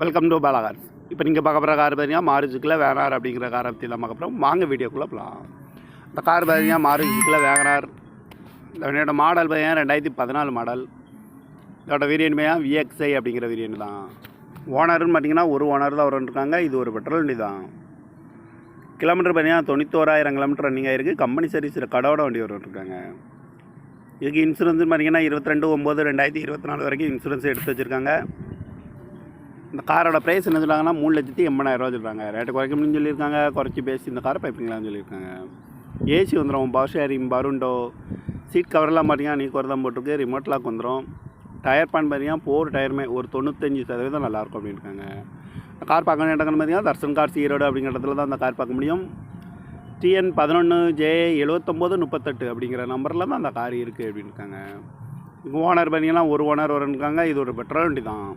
Welcome to Bala cars. இப்போ நீங்கள் பார்க்க போகிற கார் பார்த்தீங்கன்னா மாருதிக்குள்ள வேகனார் அப்படிங்கிற காரை பற்றி தான் பார்க்க போகிறோம். வாங்க வீடியோக்குள்ளே போகலாம். இந்த கார் பார்த்தீங்கன்னா மாருதிக்குள்ள வேகனார். இந்த வண்டியோட மாடல் பார்த்தீங்கன்னா 2014 மாடல். இதோட வேரியன்ட் பார்த்தீங்கன்னா VXI அப்படிங்கிற வேரியன்ட் தான். ஓனர்னு பார்த்தீங்கன்னா ஒரு ஓனர் தான் இருக்காங்க. இது ஒரு பெட்ரோல் வண்டி தான். கிலோமீட்டர் பார்த்தீங்கன்னா 91,000 கிலோமீட்டர் ரன்னிங் ஆகிருக்கு. கம்பெனி சர்வீஸில் கடவோட வண்டி இருக்காங்க. இதுக்கு இன்சூரன்ஸ் பார்த்தீங்கன்னா 22/9/2024 வரைக்கும் இன்சூரன்ஸ் எடுத்து வச்சுருக்காங்க. இந்த காரோட ப்ரைஸ் என்ன சொல்கிறாங்கன்னா 3,80,000 சொல்கிறாங்க. ரேட்டு குறைக்க முடியும்னு சொல்லியிருக்காங்க. குறைச்சி பேசி இந்த காரை பைப்பிங்களான்னு சொல்லியிருக்காங்க. ஏசி வந்துடும், பவர் ஷேரிங், பருண்டோ, சீட் கவரெல்லாம் பார்த்தீங்கன்னா நீ குறை தான் போட்டிருக்கு. ரிமோட் லாக் வந்துடும். டயர் பான் பார்த்தீங்கன்னா 4 டயருமே ஒரு 95% நல்லாயிருக்கும் அப்படின்னு இருக்காங்க. இந்த கார் பார்க்க வேண்டிய இடங்கள்னு பார்த்தீங்கன்னா தர்சன் கார்ஸ் ஈரோடு அப்படிங்கிற இடத்துல தான் அந்த கார் பார்க்க முடியும். TN 11J7938 அப்படிங்கிற நம்பரில் தான் அந்த கார் இருக்குது அப்படின்னு இருக்காங்க. ஓனர் பார்த்தீங்கன்னா ஒரு ஓனர் இருக்காங்க. இது ஒரு பெட்ரோல் வண்டி தான்.